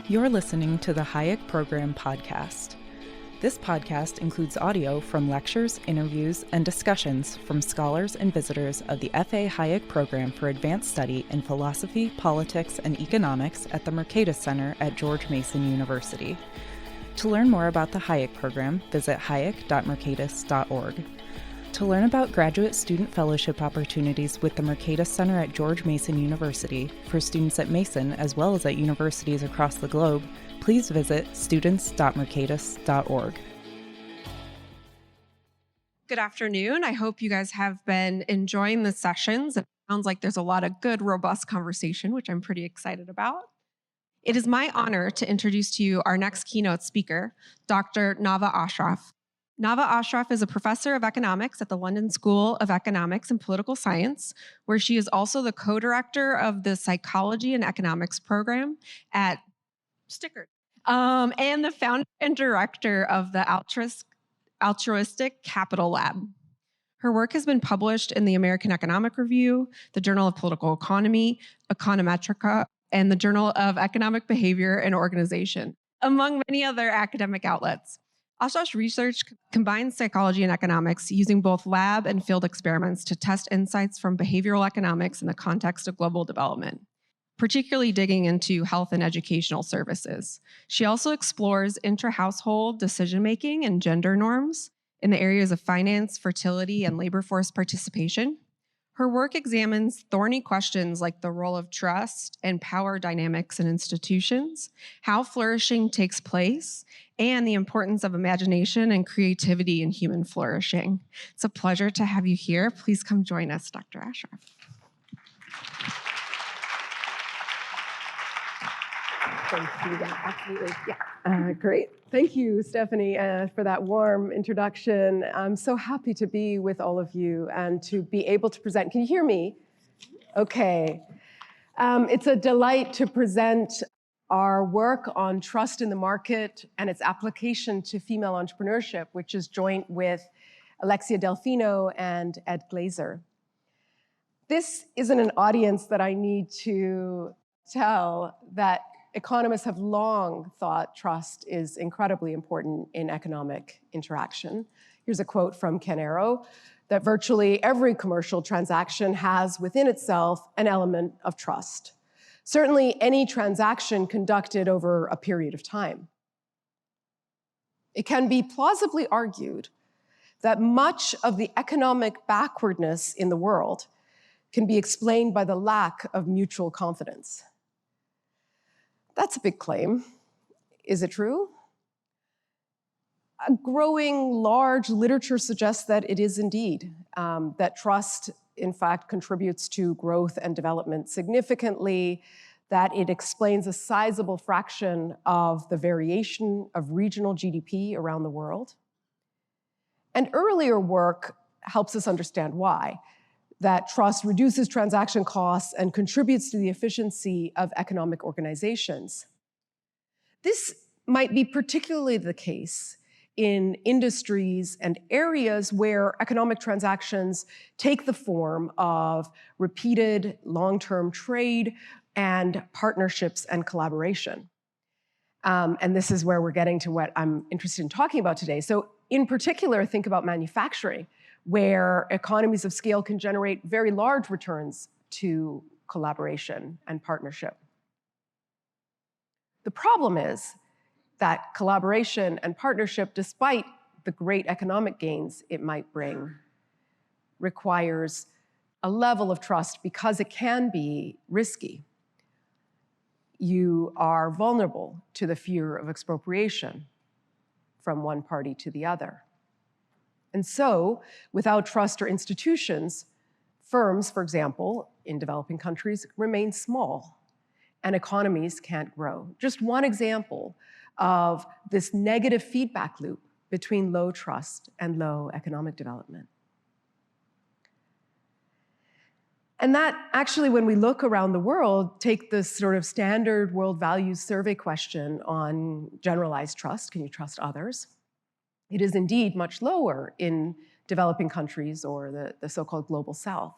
You're listening to the Hayek Program Podcast. This podcast includes audio from lectures, interviews, and discussions from scholars and visitors of the F.A. Hayek Program for Advanced Study in Philosophy, Politics, and Economics at the Mercatus Center at George Mason University. To learn more about the Hayek Program, visit hayek.mercatus.org. To learn about graduate student fellowship opportunities with the Mercatus Center at George Mason University for students at Mason as well as at universities across the globe, please visit students.mercatus.org. Good afternoon. I hope you guys have been enjoying the sessions. It sounds like there's a lot of good, robust conversation, which I'm pretty excited about. It is my honor to introduce to you our next keynote speaker, Dr. Nava Ashraf. Nava Ashraf is a professor of economics at the London School of Economics and Political Science, where she is also the co-director of the Psychology and Economics program at Stickert, and the founder and director of the Altruistic Capital Lab. Her work has been published in the American Economic Review, the Journal of Political Economy, Econometrica, and the Journal of Economic Behavior and Organization, among many other academic outlets. Ashraf's research combines psychology and economics using both lab and field experiments to test insights from behavioral economics in the context of global development, particularly digging into health and educational services. She also explores intrahousehold decision-making and gender norms in the areas of finance, fertility, and labor force participation. Her work examines thorny questions like the role of trust and power dynamics in institutions, how flourishing takes place, and the importance of imagination and creativity in human flourishing. It's a pleasure to have you here. Please come join us, Dr. Ashraf. Thank you. Yeah, absolutely. Yeah. Great. Thank you, Stephanie, for that warm introduction. I'm so happy to be with all of you and to be able to present. Can you hear me? Okay. It's a delight to present our work on trust in the market and its application to female entrepreneurship, which is joint with Alexia Delfino and Ed Glazer. This isn't an audience that I need to tell that economists have long thought trust is incredibly important in economic interaction. Here's a quote from Ken Arrow, that virtually every commercial transaction has within itself an element of trust. Certainly any transaction conducted over a period of time. It can be plausibly argued that much of the economic backwardness in the world can be explained by the lack of mutual confidence. That's a big claim. Is it true? A growing large literature suggests that it is indeed, that trust, in fact, contributes to growth and development significantly, that it explains a sizable fraction of the variation of regional GDP around the world. And earlier work helps us understand why. That trust reduces transaction costs and contributes to the efficiency of economic organizations. This might be particularly the case in industries and areas where economic transactions take the form of repeated long-term trade and partnerships and collaboration. And this is where we're getting to what I'm interested in talking about today. So in particular, think about manufacturing, where economies of scale can generate very large returns to collaboration and partnership. The problem is that collaboration and partnership, despite the great economic gains it might bring, requires a level of trust because it can be risky. You are vulnerable to the fear of expropriation from one party to the other. And so, without trust or institutions, firms, for example, in developing countries, remain small, and economies can't grow. Just one example of this negative feedback loop between low trust and low economic development. And that actually, when we look around the world, take this sort of standard world values survey question on generalized trust, can you trust others? It is indeed much lower in developing countries or the so-called global south.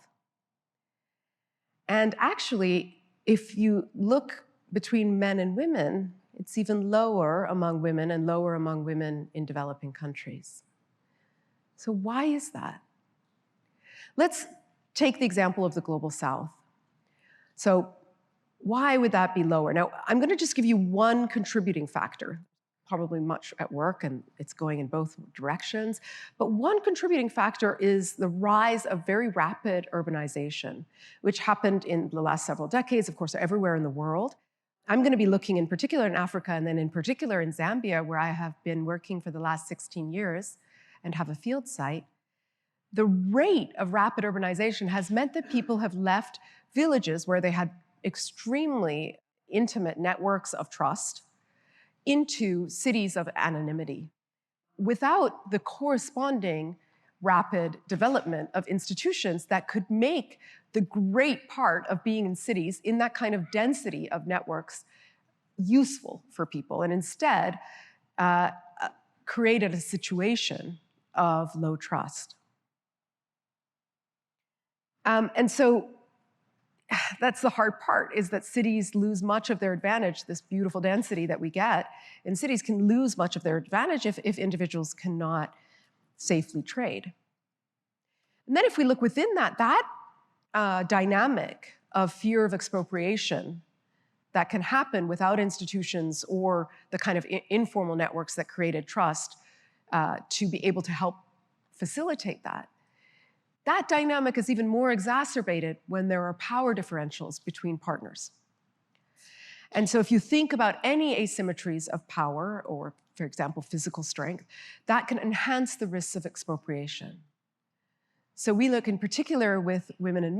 And actually, if you look between men and women It's even lower among women and lower among women in developing countries. So why is that? Let's take the example of the Global South. So why would that be lower? Now, I'm going to just give you one contributing factor, probably much at work, and it's going in both directions. But one contributing factor is the rise of very rapid urbanization, which happened in the last several decades, of course, everywhere in the world. I'm going to be looking in particular in Africa, and then in particular in Zambia, where I have been working for the last 16 years and have a field site. The rate of rapid urbanization has meant that people have left villages where they had extremely intimate networks of trust into cities of anonymity without the corresponding rapid development of institutions that could make the great part of being in cities in that kind of density of networks useful for people, and instead created a situation of low trust. And so that's the hard part, is that cities lose much of their advantage. This beautiful density that we get in cities can lose much of their advantage if individuals cannot safely trade. And then if we look within that dynamic of fear of expropriation that can happen without institutions or the kind of informal networks that created trust to be able to help facilitate that, that dynamic is even more exacerbated when there are power differentials between partners. And so if you think about any asymmetries of power, or for example, physical strength, that can enhance the risks of expropriation. So we look in particular with women and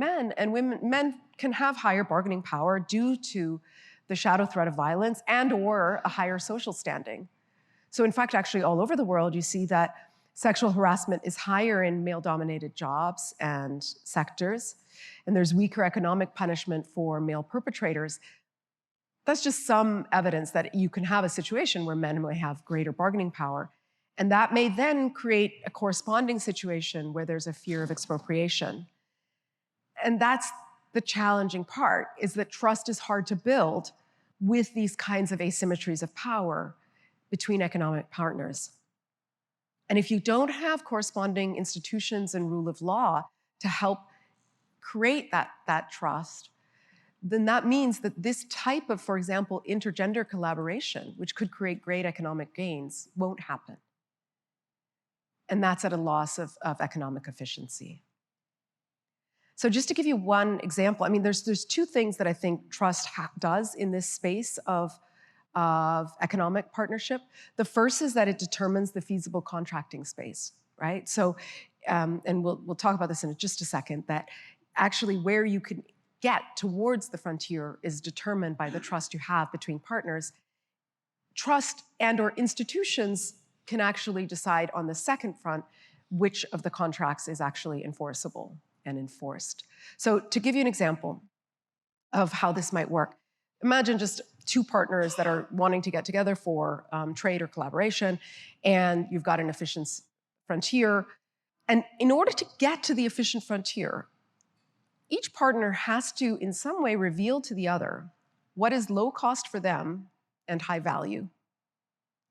men can have higher bargaining power due to the shadow threat of violence and or a higher social standing. So in fact, actually all over the world, you see that sexual harassment is higher in male-dominated jobs and sectors, and there's weaker economic punishment for male perpetrators. That's just some evidence that you can have a situation where men may have greater bargaining power, and that may then create a corresponding situation where there's a fear of expropriation. And that's the challenging part, is that trust is hard to build with these kinds of asymmetries of power between economic partners. And if you don't have corresponding institutions and rule of law to help create that trust, then that means that this type of, for example, intergender collaboration, which could create great economic gains, won't happen. And that's at a loss of economic efficiency. So just to give you one example, I mean, there's two things that I think trust does in this space of economic partnership. The first is that it determines the feasible contracting space, right? So, and we'll talk about this in just a second, that actually where you can get towards the frontier is determined by the trust you have between partners. Trust and or institutions can actually decide on the second front which of the contracts is actually enforceable and enforced. So to give you an example of how this might work, imagine just two partners that are wanting to get together for trade or collaboration, and you've got an efficient frontier. And in order to get to the efficient frontier, each partner has to, in some way, reveal to the other what is low cost for them and high value.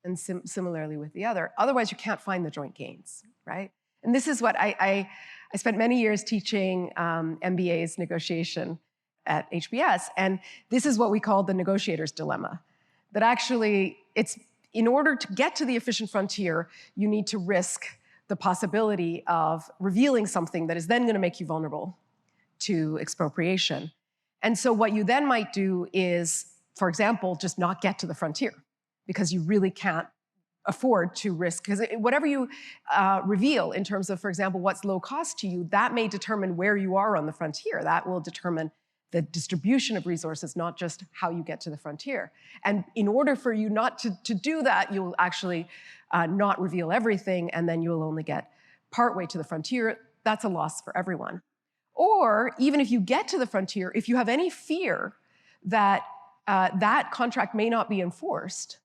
And similarly with the other. Otherwise, you can't find the joint gains, right? And this is what I spent many years teaching MBA's negotiation at HBS, and this is what we call the negotiator's dilemma. That actually, it's in order to get to the efficient frontier, you need to risk the possibility of revealing something that is then going to make you vulnerable to expropriation. And so what you then might do is, for example, just not get to the frontier, because you really can't afford to risk, because whatever you reveal in terms of, for example, what's low cost to you, that may determine where you are on the frontier. That will determine the distribution of resources, not just how you get to the frontier. And in order for you not to do that, you'll actually not reveal everything, and then you'll only get partway to the frontier. That's a loss for everyone. Or even if you get to the frontier, if you have any fear that that contract may not be enforced,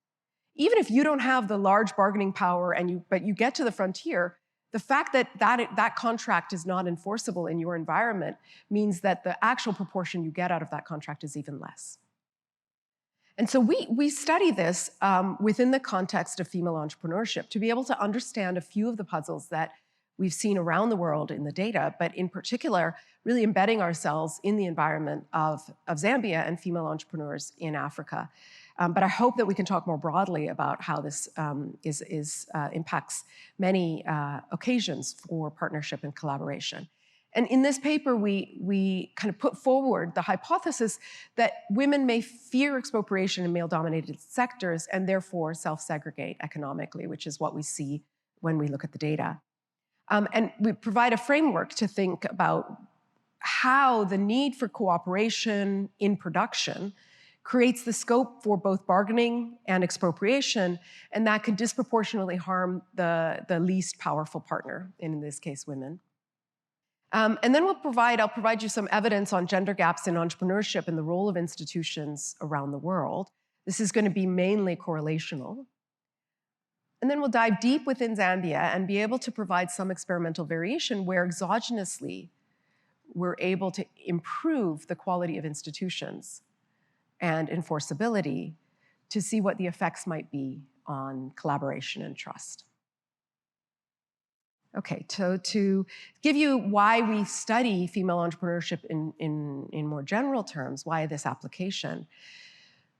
even if you don't have the large bargaining power but you get to the frontier, the fact that that contract is not enforceable in your environment means that the actual proportion you get out of that contract is even less. And so we study this within the context of female entrepreneurship to be able to understand a few of the puzzles that we've seen around the world in the data, but in particular, really embedding ourselves in the environment of Zambia and female entrepreneurs in Africa. But I hope that we can talk more broadly about how this impacts many occasions for partnership and collaboration. And in this paper, we kind of put forward the hypothesis that women may fear expropriation in male-dominated sectors and therefore self-segregate economically, which is what we see when we look at the data. And we provide a framework to think about how the need for cooperation in production creates the scope for both bargaining and expropriation, and that can disproportionately harm the least powerful partner, in this case, women. And then I'll provide you some evidence on gender gaps in entrepreneurship and the role of institutions around the world. This is going to be mainly correlational. And then we'll dive deep within Zambia and be able to provide some experimental variation where exogenously we're able to improve the quality of institutions and enforceability to see what the effects might be on collaboration and trust. Okay, so to give you why we study female entrepreneurship in more general terms, why this application.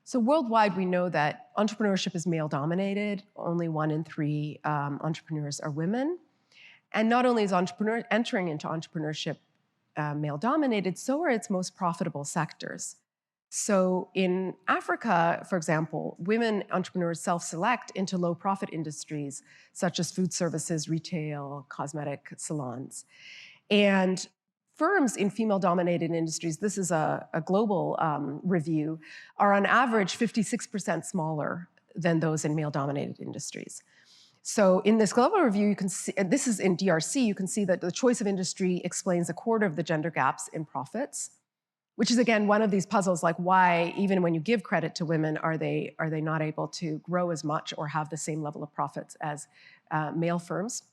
So worldwide, we know that entrepreneurship is male-dominated. Only 1 in 3 entrepreneurs are women. And not only is entering into entrepreneurship male-dominated, so are its most profitable sectors. So in Africa, for example, women entrepreneurs self-select into low-profit industries such as food services, retail, cosmetic salons. And firms in female-dominated industries, this is a global review, are on average 56% smaller than those in male-dominated industries. So in this global review, you can see, and this is in DRC, you can see that the choice of industry explains 1/4 of the gender gaps in profits, which is, again, one of these puzzles, like why, even when you give credit to women, are they not able to grow as much or have the same level of profits as male firms?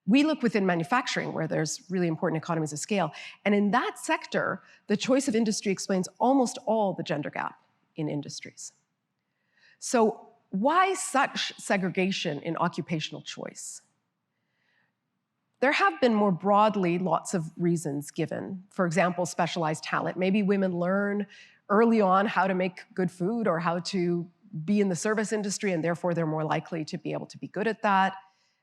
We look within manufacturing, where there's really important economies of scale. And in that sector, the choice of industry explains almost all the gender gap in industries. So why such segregation in occupational choice? There have been more broadly lots of reasons given. For example, specialized talent. Maybe women learn early on how to make good food or how to be in the service industry, and therefore they're more likely to be able to be good at that.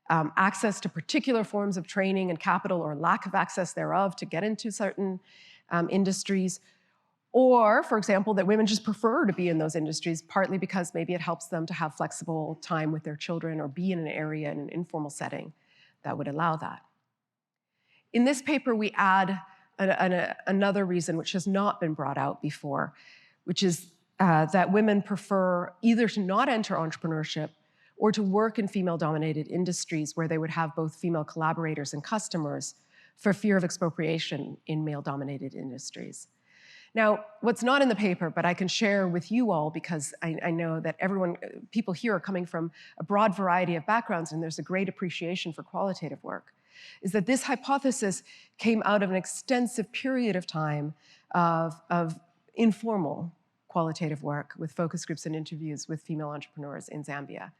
Access to particular forms of training and capital or lack of access thereof to get into certain industries. Or, for example, that women just prefer to be in those industries, partly because maybe it helps them to have flexible time with their children or be in an area in an informal setting that would allow that. In this paper, we add another reason which has not been brought out before, which is that women prefer either to not enter entrepreneurship or to work in female-dominated industries where they would have both female collaborators and customers for fear of expropriation in male-dominated industries. Now, what's not in the paper, but I can share with you all because I know that people here are coming from a broad variety of backgrounds and there's a great appreciation for qualitative work, is that this hypothesis came out of an extensive period of time of informal qualitative work with focus groups and interviews with female entrepreneurs in Zambia.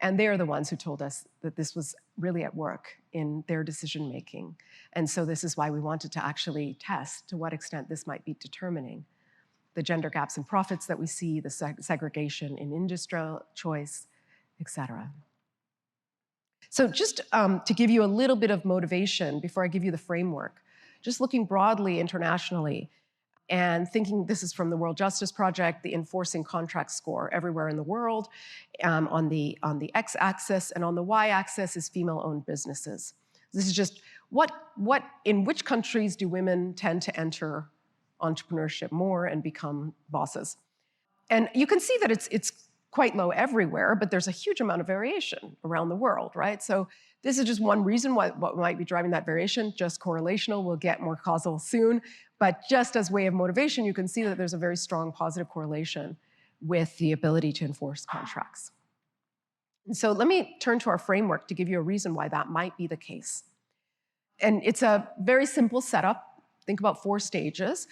And they're the ones who told us that this was really at work in their decision-making. And so this is why we wanted to actually test to what extent this might be determining the gender gaps in profits that we see, the segregation in industrial choice, et cetera. So just to give you a little bit of motivation before I give you the framework, just looking broadly internationally, and thinking this is from the World Justice Project, the Enforcing Contract Score everywhere in the world. On the x-axis and on the y-axis is female-owned businesses. This is just in which countries do women tend to enter entrepreneurship more and become bosses? And you can see that it's quite low everywhere, but there's a huge amount of variation around the world, right? So this is just one reason what might be driving that variation, just correlational. We'll get more causal soon. But just as way of motivation, you can see that there's a very strong positive correlation with the ability to enforce contracts. And so let me turn to our framework to give you a reason why that might be the case. And it's a very simple setup. Think about 4 stages.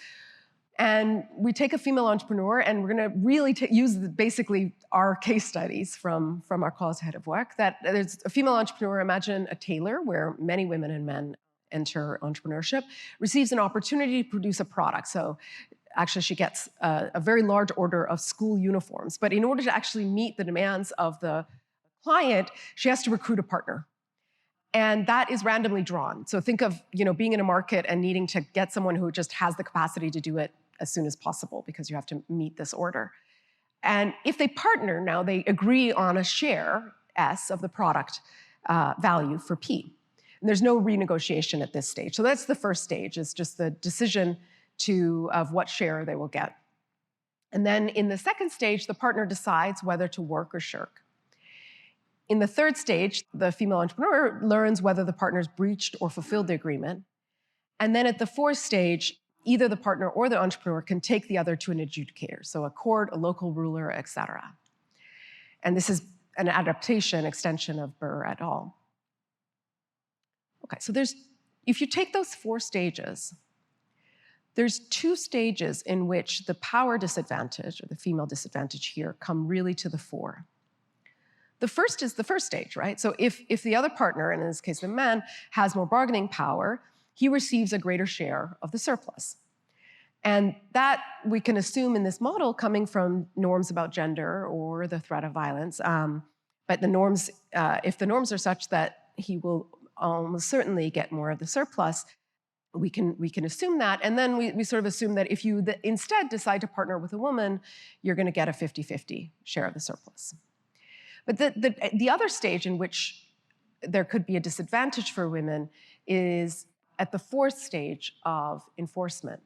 And we take a female entrepreneur, and we're going to really use basically our case studies from our qualitative work. That there's a female entrepreneur, imagine a tailor, where many women and men enter entrepreneurship, receives an opportunity to produce a product. So actually she gets a very large order of school uniforms. But in order to actually meet the demands of the client, she has to recruit a partner. And that is randomly drawn. So think of being in a market and needing to get someone who just has the capacity to do it as soon as possible because you have to meet this order. And if they partner, now they agree on a share, S, of the product value for P. And there's no renegotiation at this stage. So that's the first stage, is just the decision of what share they will get. And then in the second stage, the partner decides whether to work or shirk. In the third stage, the female entrepreneur learns whether the partners breached or fulfilled the agreement. And then at the fourth stage, either the partner or the entrepreneur can take the other to an adjudicator, so a court, a local ruler, etc. And this is an adaptation, extension of Burr et al. Okay, so if you take those four stages, there's two stages in which the power disadvantage, or the female disadvantage here, come really to the fore. The first is the first stage, right? So if the other partner, and in this case the man, has more bargaining power, he receives a greater share of the surplus. And that we can assume in this model coming from norms about gender or the threat of violence. But the norms, if the norms are such that he will almost certainly get more of the surplus, we can assume that. And then we sort of assume that if you instead decide to partner with a woman, you're going to get a 50-50 share of the surplus. But the other stage in which there could be a disadvantage for women is at the fourth stage of enforcement,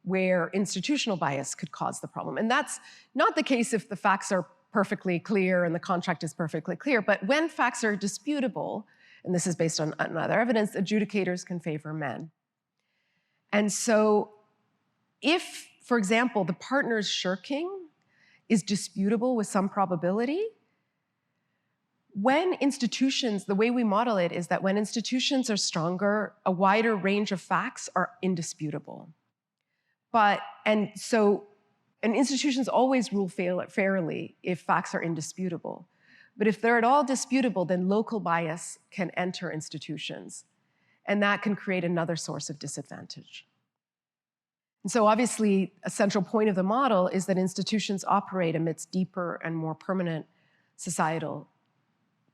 where institutional bias could cause the problem. And that's not the case if the facts are perfectly clear and the contract is perfectly clear, but when facts are disputable, and this is based on other evidence, adjudicators can favor men. And so if, for example, the partner's shirking is disputable with some probability, when institutions, the way we model it is that when institutions are stronger, a wider range of facts are indisputable. And institutions always rule fairly if facts are indisputable. But if they're at all disputable, then local bias can enter institutions. And that can create another source of disadvantage. And so obviously, a central point of the model is that institutions operate amidst deeper and more permanent societal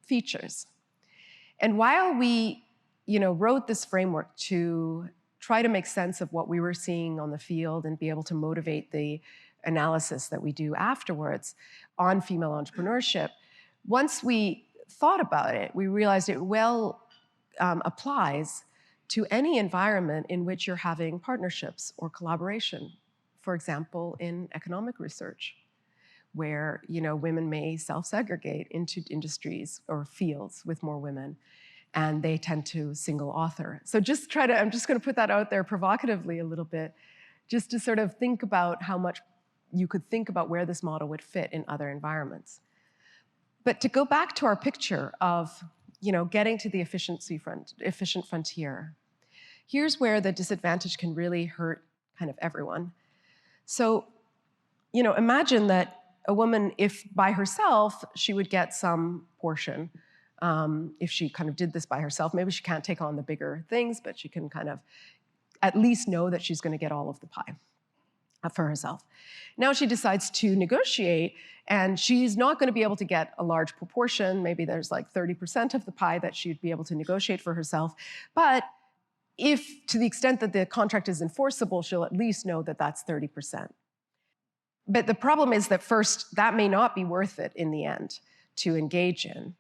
features. And while we wrote this framework to try to make sense of what we were seeing on the field and be able to motivate the analysis that we do afterwards on female entrepreneurship, once we thought about it, we realized it applies to any environment in which you're having partnerships or collaboration. For example, in economic research, where women may self-segregate into industries or fields with more women, and they tend to single author. So I'm just going to put that out there provocatively a little bit, just to sort of think about how much you could think about where this model would fit in other environments. But to go back to our picture of getting to the efficient frontier, here's where the disadvantage can really hurt kind of everyone. So imagine that a woman, if by herself, she would get some portion. If she kind of did this by herself, maybe she can't take on the bigger things, but she can kind of at least know that she's going to get all of the pie for herself. Now she decides to negotiate, and she's not going to be able to get a large proportion. Maybe there's like 30% of the pie that she'd be able to negotiate for herself. But if, to the extent that the contract is enforceable, she'll at least know that that's 30%. But the problem is that first, that may not be worth it in the end to engage in.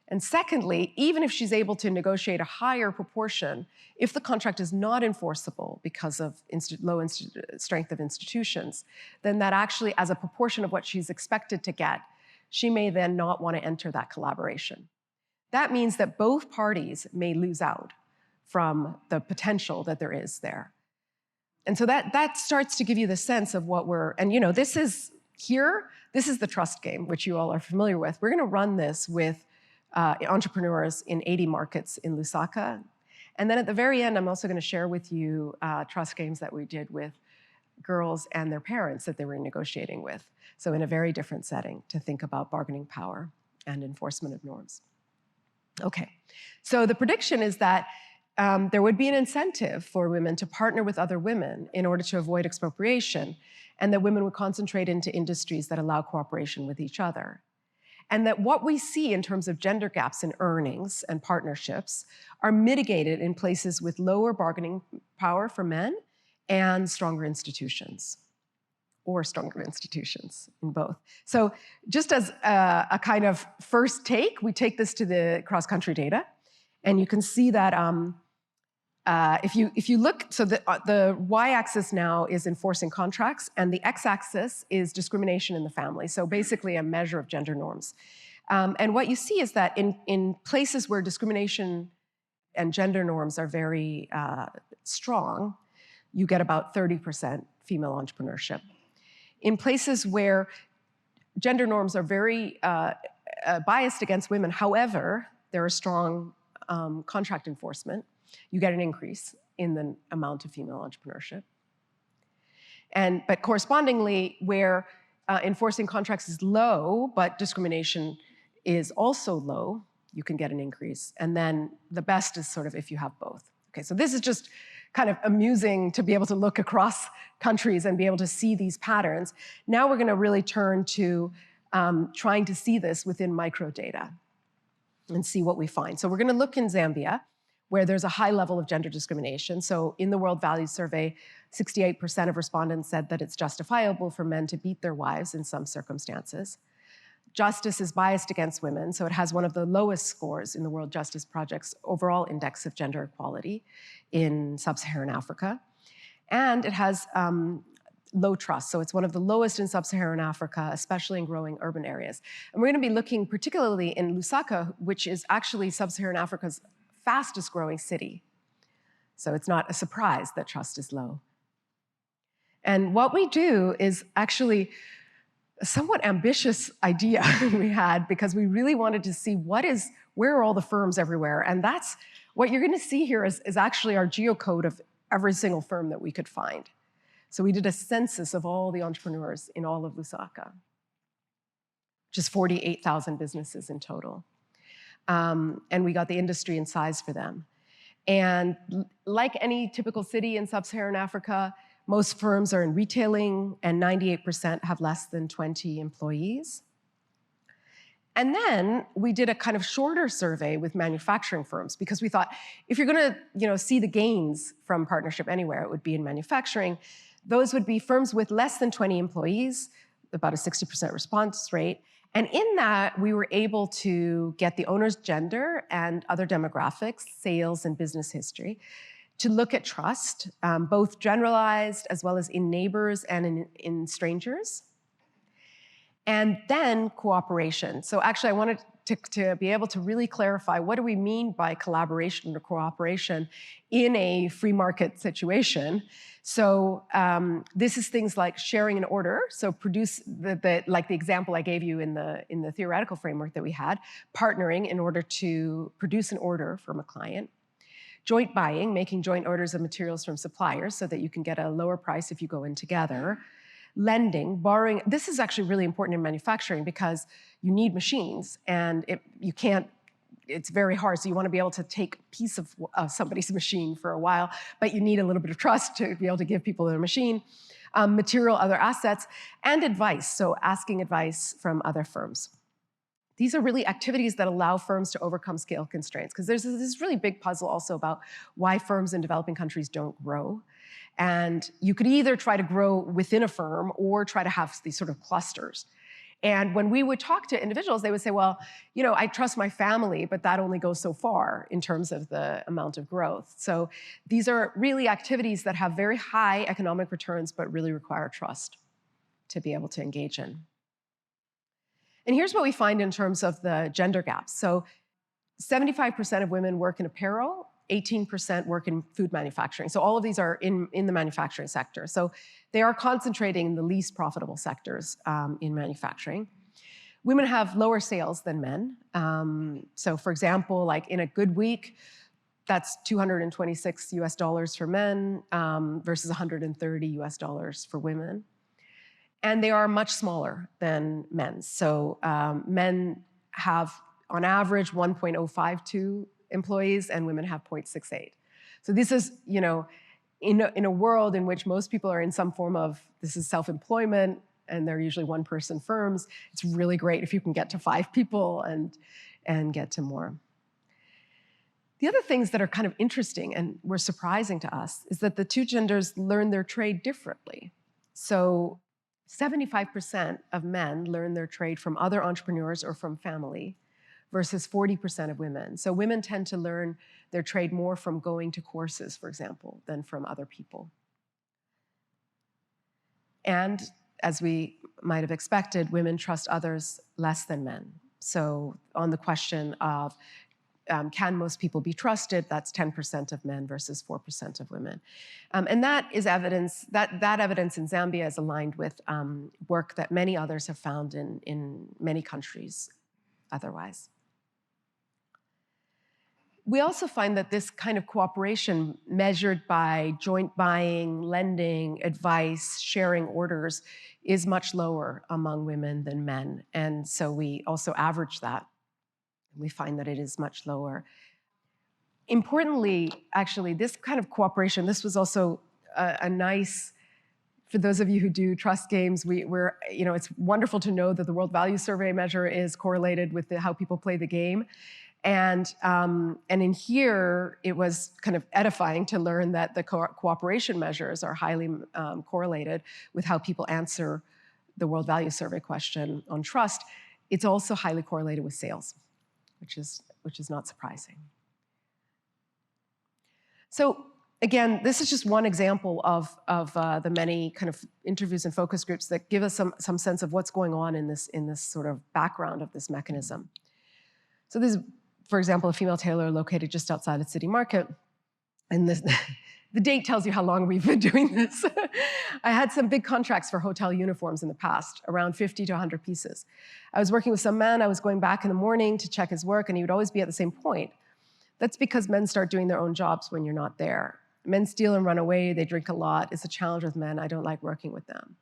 And secondly, even if she's able to negotiate a higher proportion, if the contract is not enforceable because of low strength of institutions, then that actually, as a proportion of what she's expected to get, she may then not want to enter that collaboration. That means that both parties may lose out from the potential that there is there. And so that starts to give you the sense of what this is the trust game, which you all are familiar with. We're going to run this with entrepreneurs in 80 markets in Lusaka. And then at the very end, I'm also going to share with you trust games that we did with girls and their parents that they were negotiating with. So in a very different setting to think about bargaining power and enforcement of norms. Okay, so the prediction is that there would be an incentive for women to partner with other women in order to avoid expropriation, and that women would concentrate into industries that allow cooperation with each other. And that what we see in terms of gender gaps in earnings and partnerships are mitigated in places with lower bargaining power for men and stronger institutions, or stronger institutions in both. So just as a kind of first take, we take this to the cross-country data, and you can see that if you look, so the y-axis now is enforcing contracts, and the x-axis is discrimination in the family, so basically a measure of gender norms. And what you see is that in places where discrimination and gender norms are very strong, you get about 30% female entrepreneurship. In places where gender norms are very biased against women, however, there is strong contract enforcement, you get an increase in the amount of female entrepreneurship. But correspondingly, where enforcing contracts is low, but discrimination is also low, you can get an increase. And then the best is sort of if you have both. Okay, so this is just kind of amusing to be able to look across countries and be able to see these patterns. Now we're going to really turn to trying to see this within microdata and see what we find. So we're going to look in Zambia, where there's a high level of gender discrimination. So in the World Values Survey, 68% of respondents said that it's justifiable for men to beat their wives in some circumstances. Justice is biased against women, so it has one of the lowest scores in the World Justice Project's overall index of gender equality in sub-Saharan Africa. And it has low trust, so it's one of the lowest in sub-Saharan Africa, especially in growing urban areas. And we're going to be looking particularly in Lusaka, which is actually sub-Saharan Africa's fastest growing city. So it's not a surprise that trust is low. And what we do is actually a somewhat ambitious idea we had, because we really wanted to see where are all the firms everywhere. And that's what you're going to see here is actually our geocode of every single firm that we could find. So we did a census of all the entrepreneurs in all of Lusaka, which is 48,000 businesses in total. And we got the industry and size for them. And like any typical city in sub-Saharan Africa, most firms are in retailing, and 98% have less than 20 employees. And then we did a kind of shorter survey with manufacturing firms, because we thought if you're going to see the gains from partnership anywhere, it would be in manufacturing. Those would be firms with less than 20 employees, about a 60% response rate. And in that, we were able to get the owner's gender and other demographics, sales and business history, to look at trust, both generalized as well as in neighbors and in strangers. And then cooperation. So actually, I wanted to be able to really clarify, what do we mean by collaboration or cooperation in a free market situation? So this is things like sharing an order. So produce like the example I gave you in the theoretical framework that we had, partnering in order to produce an order from a client. Joint buying, making joint orders of materials from suppliers so that you can get a lower price if you go in together. Lending, borrowing. This is actually really important in manufacturing because you need machines, and it's very hard. So you want to be able to take a piece of somebody's machine for a while, but you need a little bit of trust to be able to give people their machine. Material, other assets, and advice. So asking advice from other firms. These are really activities that allow firms to overcome scale constraints, because there's this really big puzzle also about why firms in developing countries don't grow. And you could either try to grow within a firm or try to have these sort of clusters. And when we would talk to individuals, they would say, well, I trust my family, but that only goes so far in terms of the amount of growth. So these are really activities that have very high economic returns, but really require trust to be able to engage in. And here's what we find in terms of the gender gaps. So 75% of women work in apparel, 18% work in food manufacturing. So all of these are in the manufacturing sector. So they are concentrating in the least profitable sectors in manufacturing. Women have lower sales than men. So for example, like in a good week, That's $226 for men versus $130 for women. And they are much smaller than men's. So men have, on average, 1.052 employees, and women have 0.68. So this is, in a world in which most people are in some form of, this is self-employment, and they're usually one-person firms, it's really great if you can get to 5 people and get to more. The other things that are kind of interesting and were surprising to us is that the two genders learn their trade differently. So 75% of men learn their trade from other entrepreneurs or from family versus 40% of women. So women tend to learn their trade more from going to courses, for example, than from other people. And as we might have expected, women trust others less than men. So on the question of can most people be trusted, that's 10% of men versus 4% of women. And that is evidence, that evidence in Zambia is aligned with work that many others have found in many countries otherwise. We also find that this kind of cooperation measured by joint buying, lending, advice, sharing orders is much lower among women than men. And so we also average that. We find that it is much lower. Importantly, actually, this kind of cooperation, this was also a nice, for those of you who do trust games, it's wonderful to know that the World Value Survey measure is correlated with how people play the game. And in here, it was kind of edifying to learn that the cooperation measures are highly correlated with how people answer the World Value Survey question on trust. It's also highly correlated with sales, which is not surprising. So again, this is just one example of the many kind of interviews and focus groups that give us some sense of what's going on in this sort of background of this mechanism. So this is, for example, a female tailor located just outside of City Market. And the date tells you how long we've been doing this. I had some big contracts for hotel uniforms in the past, around 50 to 100 pieces. I was working with some man. I was going back in the morning to check his work, and he would always be at the same point. That's because men start doing their own jobs when you're not there. Men steal and run away. They drink a lot. It's a challenge with men. I don't like working with them.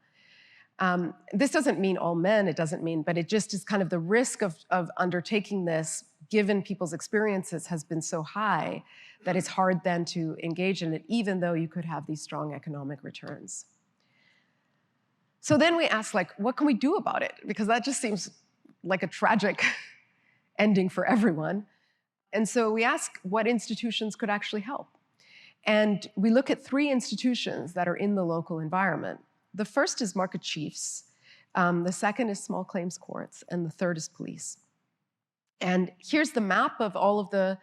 This doesn't mean all men. It doesn't mean, but it just is kind of the risk of undertaking this, given people's experiences, has been so high that it's hard then to engage in it, even though you could have these strong economic returns. So then we ask, what can we do about it? Because that just seems like a tragic ending for everyone. And so we ask what institutions could actually help. And we look at 3 institutions that are in the local environment. The first is market chiefs. The second is small claims courts. And the third is police. And here's the map of all of the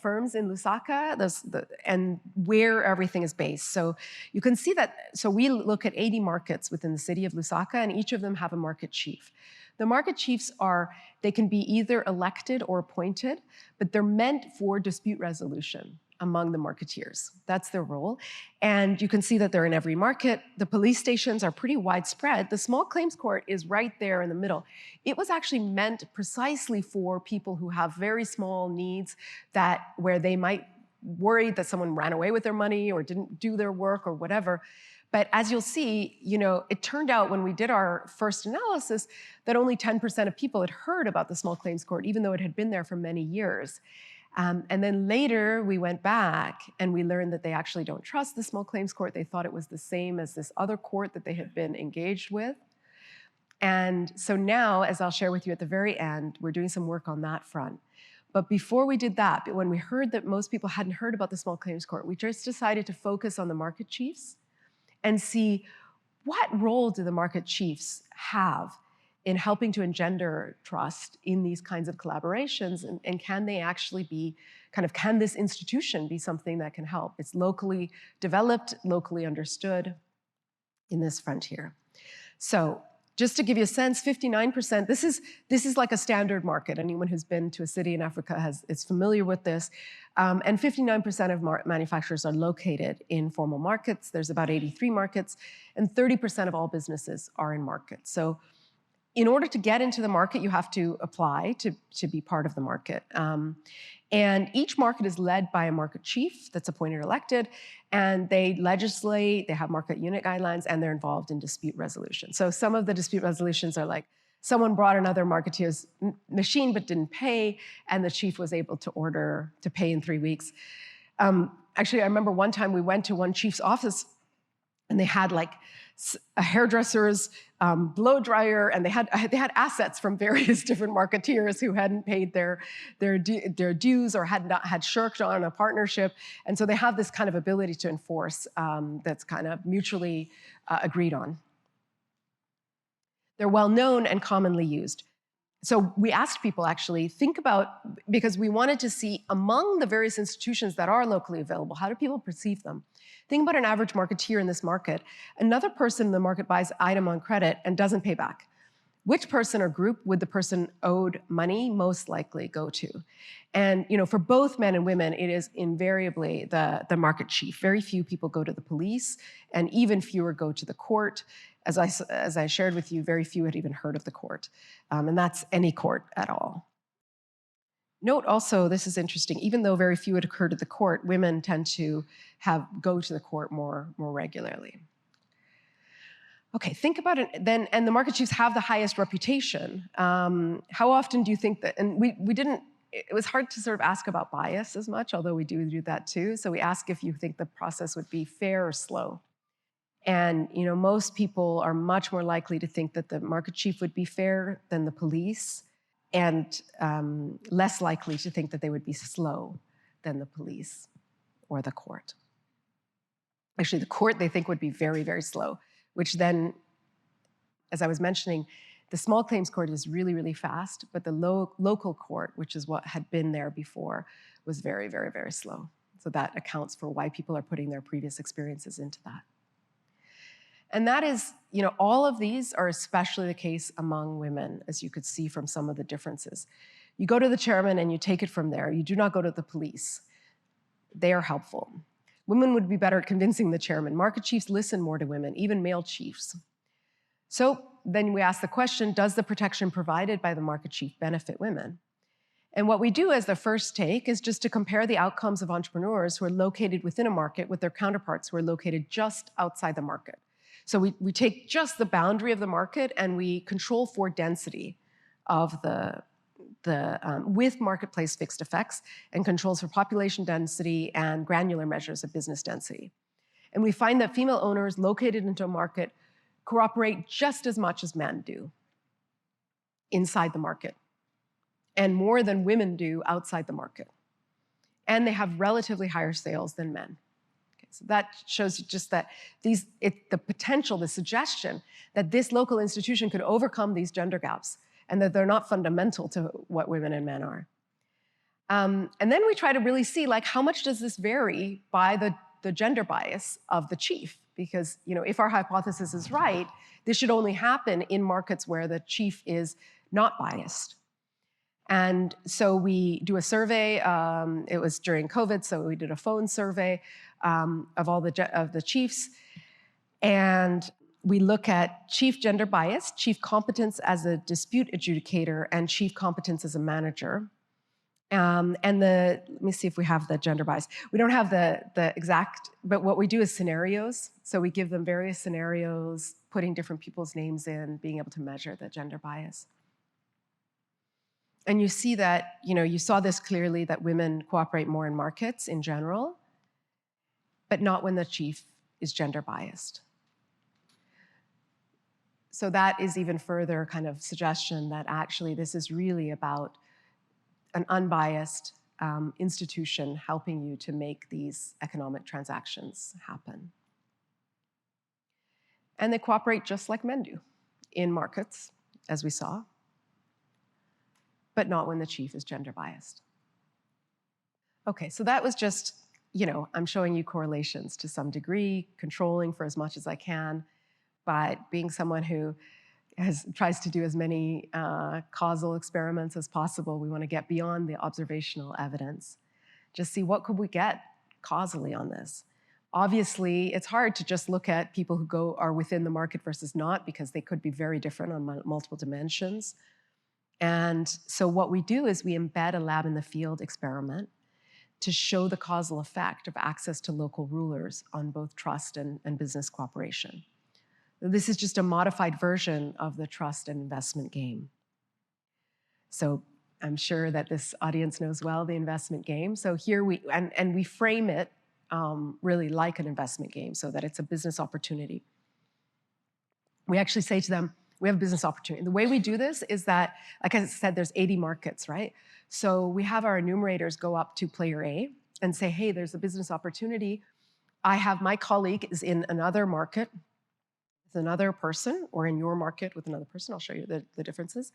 firms in Lusaka and where everything is based. So you can see that, so we look at 80 markets within the city of Lusaka, and each of them have a market chief. The market chiefs they can be either elected or appointed, but they're meant for dispute resolution among the marketeers. That's their role. And you can see that they're in every market. The police stations are pretty widespread. The small claims court is right there in the middle. It was actually meant precisely for people who have very small needs, where they might worry that someone ran away with their money or didn't do their work or whatever. But as you'll see, it turned out when we did our first analysis that only 10% of people had heard about the small claims court, even though it had been there for many years. And then later we went back and we learned that they actually don't trust the small claims court. They thought it was the same as this other court that they had been engaged with. And so now, as I'll share with you at the very end, we're doing some work on that front. But before we did that, when we heard that most people hadn't heard about the small claims court, we just decided to focus on the market chiefs and see what role do the market chiefs have in helping to engender trust in these kinds of collaborations, and can they actually be can this institution be something that can help? It's locally developed, locally understood in this frontier. So just to give you a sense, 59%, this is like a standard market. Anyone who's been to a city in Africa is familiar with this. And 59% of manufacturers are located in formal markets. There's about 83 markets, and 30% of all businesses are in markets. So in order to get into the market, you have to apply to be part of the market. And each market is led by a market chief that's appointed or elected, and they legislate, they have market unit guidelines, and they're involved in dispute resolution. So some of the dispute resolutions are like, someone brought another marketeer's machine but didn't pay, and the chief was able to order to pay in 3 weeks. Actually, I remember one time we went to one chief's office, and they had like a hairdresser's blow dryer, and they had assets from various different marketeers who hadn't paid their dues or had shirked on a partnership, and so they have this kind of ability to enforce that's kind of mutually agreed on. They're well known and commonly used. So we asked people actually, think about, because we wanted to see among the various institutions that are locally available, how do people perceive them? Think about an average marketeer in this market. Another person in the market buys an item on credit and doesn't pay back. Which person or group would the person owed money most likely go to? And for both men and women, it is invariably the market chief. Very few people go to the police, and even fewer go to the court. As I shared with you, very few had even heard of the court, and that's any court at all. Note also, this is interesting, even though very few had occurred at the court, women tend to go to the court more regularly. Okay, think about it then, and the market chiefs have the highest reputation. How often do you think that, and we didn't, it was hard to sort of ask about bias as much, although we do that too. So we ask if you think the process would be fair or slow. And most people are much more likely to think that the market chief would be fair than the police, and less likely to think that they would be slow than the police or the court. Actually, the court they think would be very, very slow, which then, as I was mentioning, the small claims court is really, really fast, but the local court, which is what had been there before, was very, very, very slow. So that accounts for why people are putting their previous experiences into that. And that is, all of these are especially the case among women, as you could see from some of the differences. You go to the chairman and you take it from there. You do not go to the police. They are helpful. Women would be better at convincing the chairman. Market chiefs listen more to women, even male chiefs. So then we ask the question, does the protection provided by the market chief benefit women? And what we do as the first take is just to compare the outcomes of entrepreneurs who are located within a market with their counterparts who are located just outside the market. So we take just the boundary of the market and we control for density of with marketplace fixed effects and controls for population density and granular measures of business density. And we find that female owners located into a market cooperate just as much as men do inside the market, and more than women do outside the market. And they have relatively higher sales than men. So that shows you just that the potential, the suggestion that this local institution could overcome these gender gaps and that they're not fundamental to what women and men are. And then we try to really see, how much does this vary by the gender bias of the chief? Because, if our hypothesis is right, this should only happen in markets where the chief is not biased. And so we do a survey. It was during COVID, so we did a phone survey of all the chiefs, and we look at chief gender bias, chief competence as a dispute adjudicator, and chief competence as a manager. Let me see if we have the gender bias. We don't have the exact, but what we do is scenarios. So we give them various scenarios, putting different people's names in, being able to measure the gender bias. And you see that, you saw this clearly, that women cooperate more in markets in general, but not when the chief is gender biased. So that is even further kind of suggestion that actually this is really about an unbiased institution helping you to make these economic transactions happen. And they cooperate just like men do in markets, as we saw, but not when the chief is gender biased. Okay, so that was just, I'm showing you correlations to some degree, controlling for as much as I can, but being someone who tries to do as many causal experiments as possible, we want to get beyond the observational evidence. Just see what could we get causally on this. Obviously, it's hard to just look at people who are within the market versus not, because they could be very different on multiple dimensions. And so what we do is we embed a lab in the field experiment to show the causal effect of access to local rulers on both trust and business cooperation. This is just a modified version of the trust and investment game. So I'm sure that this audience knows well the investment game. So here we frame it really like an investment game so that it's a business opportunity. We actually say to them, we have a business opportunity. The way we do this is that, like I said, there's 80 markets, right? So we have our enumerators go up to player A and say, hey, there's a business opportunity. I have my colleague is in another market with another person, or in your market with another person. I'll show you the differences.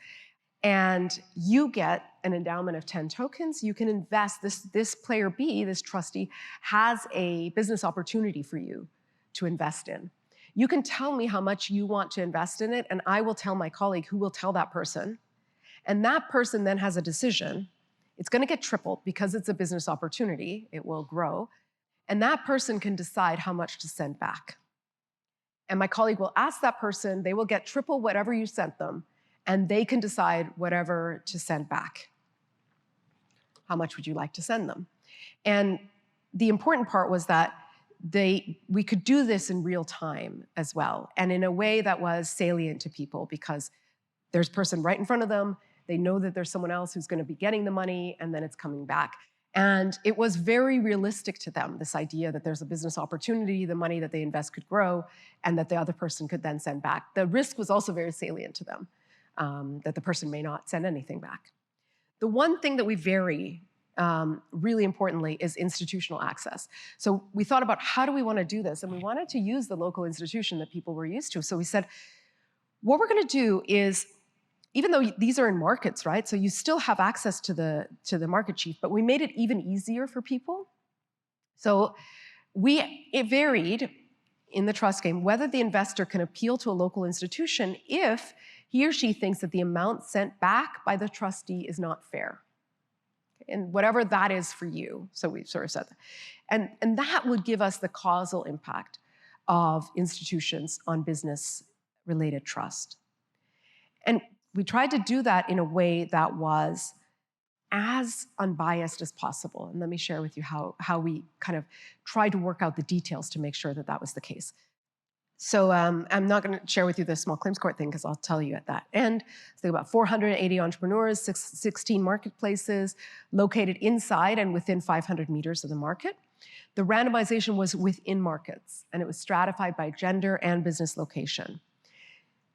And you get an endowment of 10 tokens. You can invest. This player B, this trustee, has a business opportunity for you to invest in. You can tell me how much you want to invest in it, and I will tell my colleague who will tell that person. And that person then has a decision. It's going to get tripled because it's a business opportunity. It will grow. And that person can decide how much to send back. And my colleague will ask that person, they will get triple whatever you sent them, and they can decide whatever to send back. How much would you like to send them? And the important part was that we could do this in real time as well, and in a way that was salient to people, because there's a person right in front of them, they know that there's someone else who's going to be getting the money, and then it's coming back. And it was very realistic to them, this idea that there's a business opportunity, the money that they invest could grow, and that the other person could then send back. The risk was also very salient to them, that the person may not send anything back. The one thing that we vary really importantly is institutional access. So we thought about how do we want to do this? And we wanted to use the local institution that people were used to. So we said, what we're going to do is, even though these are in markets, right? So you still have access to the market chief, but we made it even easier for people. So it varied in the trust game whether the investor can appeal to a local institution if he or she thinks that the amount sent back by the trustee is not fair. And whatever that is for you. So we sort of said that. And that would give us the causal impact of institutions on business-related trust. And we tried to do that in a way that was as unbiased as possible. And let me share with you how we kind of tried to work out the details to make sure that that was the case. So I'm not going to share with you the small claims court thing because I'll tell you at that end. So about 480 entrepreneurs, 16 marketplaces located inside and within 500 meters of the market. The randomization was within markets, and it was stratified by gender and business location.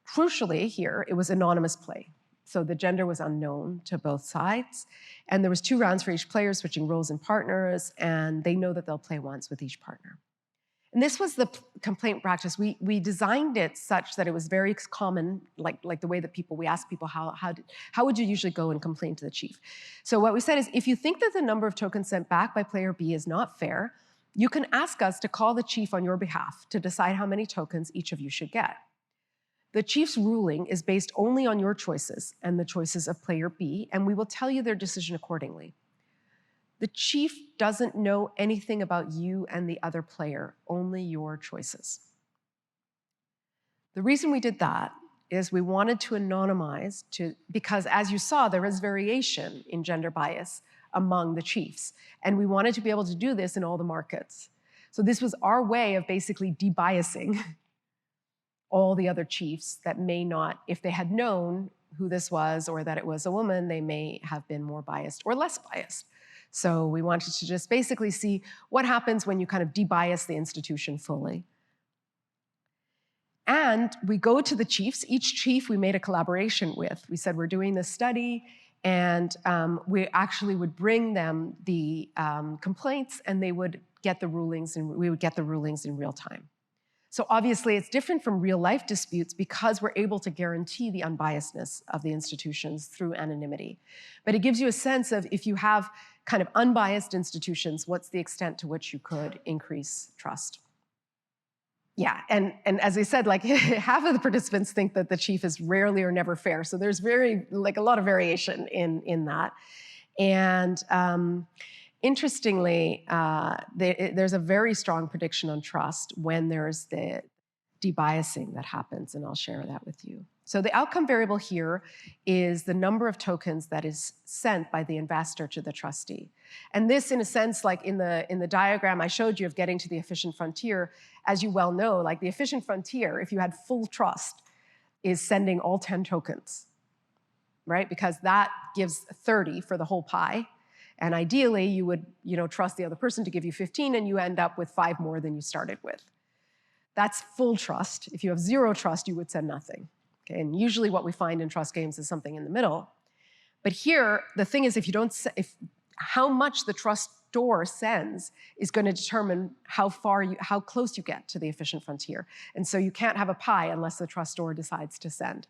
Crucially here, it was anonymous play. So the gender was unknown to both sides. And there was 2 rounds for each player, switching roles and partners, and they know that they'll play once with each partner. And this was the complaint practice. We designed it such that it was very common, like the way that we asked people, how would you usually go and complain to the chief? So what we said is, if you think that the number of tokens sent back by player B is not fair, you can ask us to call the chief on your behalf to decide how many tokens each of you should get. The chief's ruling is based only on your choices and the choices of player B, and we will tell you their decision accordingly. The chief doesn't know anything about you and the other player, only your choices. The reason we did that is we wanted to anonymize, because as you saw, there is variation in gender bias among the chiefs, and we wanted to be able to do this in all the markets. So this was our way of basically debiasing all the other chiefs that may not, if they had known who this was or that it was a woman, they may have been more biased or less biased. So we wanted to just basically see what happens when you kind of debias the institution fully. And we go to the chiefs. Each chief we made a collaboration with. We said, we're doing this study, and we actually would bring them the complaints, and they would get the rulings, and we would get the rulings in real time. So obviously, it's different from real-life disputes because we're able to guarantee the unbiasedness of the institutions through anonymity. But it gives you a sense of, if you have kind of unbiased institutions, what's the extent to which you could increase trust? Yeah, and as I said, like half of the participants think that the chief is rarely or never fair. So there's a lot of variation in that. And interestingly, there's a very strong prediction on trust when there's the debiasing that happens, and I'll share that with you. So the outcome variable here is the number of tokens that is sent by the investor to the trustee. And this, in a sense, like in the diagram I showed you of getting to the efficient frontier, as you well know, like the efficient frontier, if you had full trust, is sending all 10 tokens, right? Because that gives 30 for the whole pie. And ideally, you would, trust the other person to give you 15, and you end up with 5 more than you started with. That's full trust. If you have zero trust, you would send nothing. Okay? And usually what we find in trust games is something in the middle. But here, the thing is, how much the trustor sends is going to determine how close you get to the efficient frontier. And so you can't have a pie unless the trustor decides to send.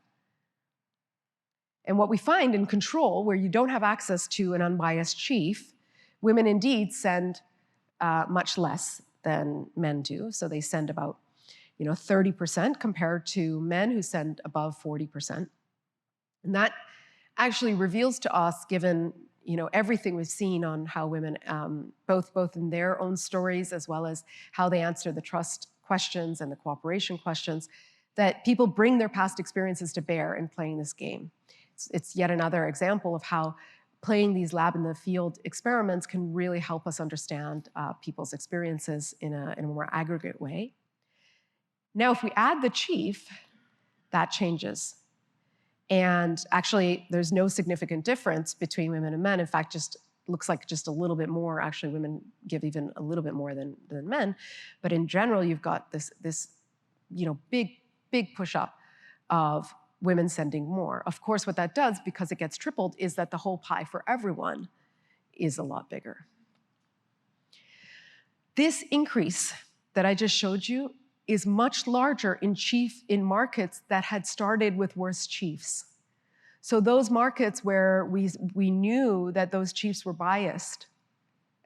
And what we find in control, where you don't have access to an unbiased chief, women indeed send much less than men do. So they send about 30% compared to men who send above 40%. And that actually reveals to us, given everything we've seen on how women, both in their own stories as well as how they answer the trust questions and the cooperation questions, that people bring their past experiences to bear in playing this game. It's yet another example of how playing these lab in the field experiments can really help us understand people's experiences in a more aggregate way. Now, if we add the chief, that changes. And actually, there's no significant difference between women and men. In fact, just looks like just a little bit more. Actually, women give even a little bit more than men. But in general, you've got this big push up of women sending more. Of course, what that does, because it gets tripled, is that the whole pie for everyone is a lot bigger. This increase that I just showed you is much larger in markets that had started with worse chiefs. So those markets where we knew that those chiefs were biased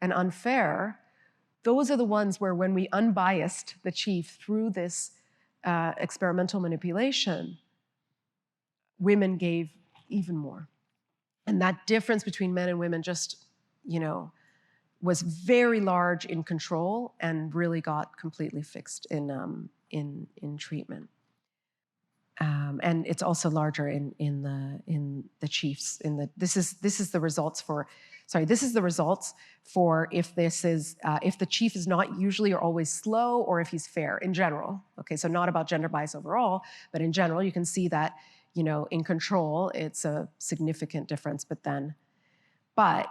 and unfair, those are the ones where when we unbiased the chief through this experimental manipulation, women gave even more. And that difference between men and women just, was very large in control and really got completely fixed in treatment. And it's also larger in the chiefs. This is the results for if the chief is not usually or always slow, or if he's fair in general. Okay, so not about gender bias overall, but in general, you can see that in control it's a significant difference. But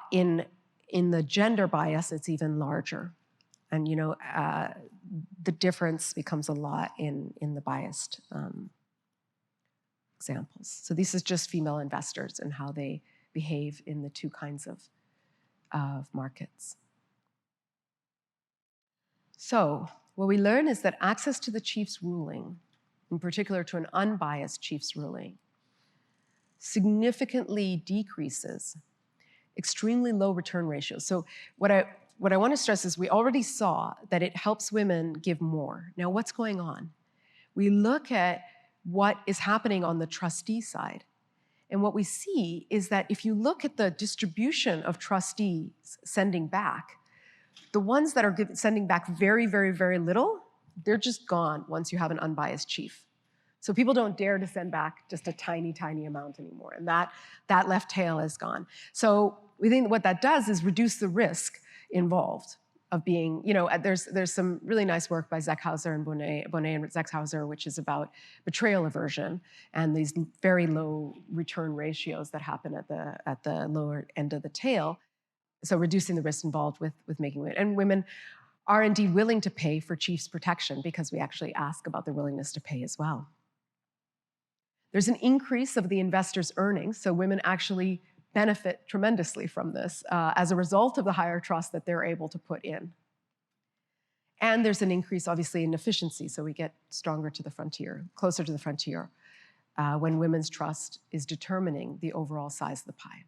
in the gender bias, it's even larger. And the difference becomes a lot in the biased examples. So this is just female investors and how they behave in the two kinds of markets. So what we learn is that access to the chief's ruling, in particular to an unbiased chief's ruling, significantly decreases extremely low return ratios. So what I want to stress is we already saw that it helps women give more. Now, what's going on? We look at what is happening on the trustee side. And what we see is that if you look at the distribution of trustees sending back, the ones that are sending back very, very, very little, they're just gone once you have an unbiased chief. So people don't dare to send back just a tiny, tiny amount anymore. And that left tail is gone. So we think what that does is reduce the risk involved of being, there's some really nice work by Zeckhauser and Bonnet and Zeckhauser, which is about betrayal aversion and these very low return ratios that happen at the lower end of the tail. So reducing the risk involved with making women. And women are indeed willing to pay for chief's protection because we actually ask about their willingness to pay as well. There's an increase of the investor's earnings, so women actually benefit tremendously from this as a result of the higher trust that they're able to put in. And there's an increase, obviously, in efficiency, so we get stronger to the frontier, closer to the frontier, when women's trust is determining the overall size of the pie.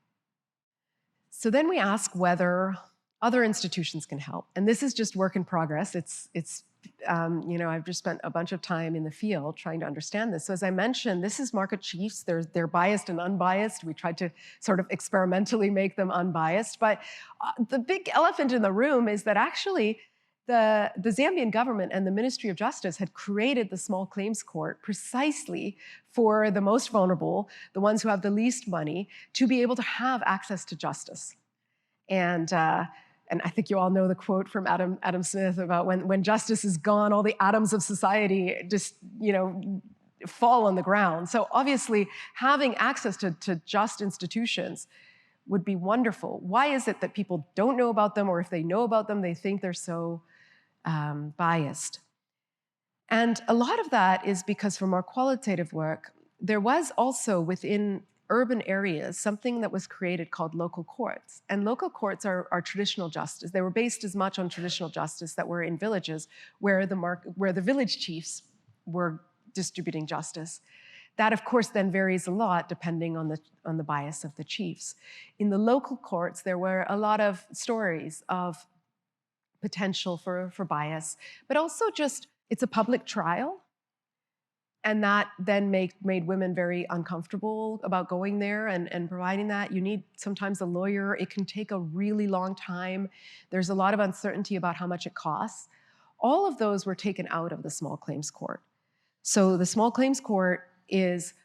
So then we ask whether other institutions can help. And this is just work in progress. I've just spent a bunch of time in the field trying to understand this. So as I mentioned, this is market chiefs. They're biased and unbiased. We tried to sort of experimentally make them unbiased. But the big elephant in the room is that actually the Zambian government and the Ministry of Justice had created the small claims court precisely for the most vulnerable, the ones who have the least money, to be able to have access to justice. And I think you all know the quote from Adam Smith about when justice is gone, all the atoms of society just, fall on the ground. So obviously, having access to just institutions would be wonderful. Why is it that people don't know about them, or if they know about them, they think they're so biased? And a lot of that is because from our qualitative work, there was also within urban areas something that was created called local courts. And local courts are traditional justice. They were based as much on traditional justice that were in villages where the village chiefs were distributing justice. That, of course, then varies a lot depending on the bias of the chiefs. In the local courts, there were a lot of stories of potential for bias, but also just it's a public trial, and that then made women very uncomfortable about going there and providing that. You need sometimes a lawyer. It can take a really long time. There's a lot of uncertainty about how much it costs. All of those were taken out of the small claims court. So the small claims court is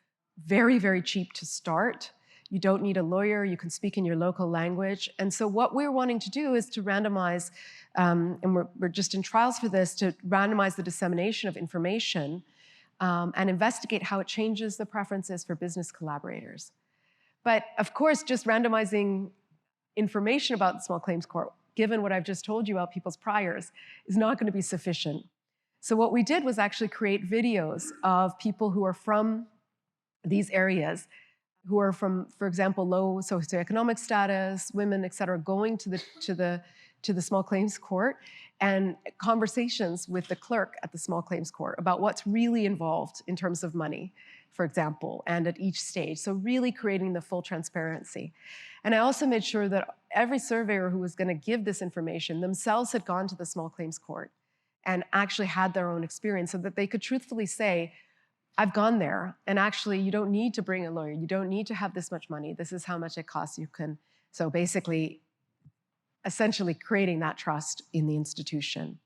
very, very cheap to start. You don't need a lawyer. You can speak in your local language. And so what we're wanting to do is to randomize, and we're just in trials for this, to randomize the dissemination of information and investigate how it changes the preferences for business collaborators. But of course, just randomizing information about the small claims court, given what I've just told you about people's priors, is not going to be sufficient. So what we did was actually create videos of people who are from these areas, who are from, for example, low socioeconomic status, women, et cetera, going to the small claims court, and conversations with the clerk at the small claims court about what's really involved in terms of money, for example, and at each stage. So really creating the full transparency. And I also made sure that every surveyor who was going to give this information themselves had gone to the small claims court and actually had their own experience, so that they could truthfully say, I've gone there, and actually you don't need to bring a lawyer. You don't need to have this much money. This is how much it costs. You can, so basically, essentially creating that trust in the institution.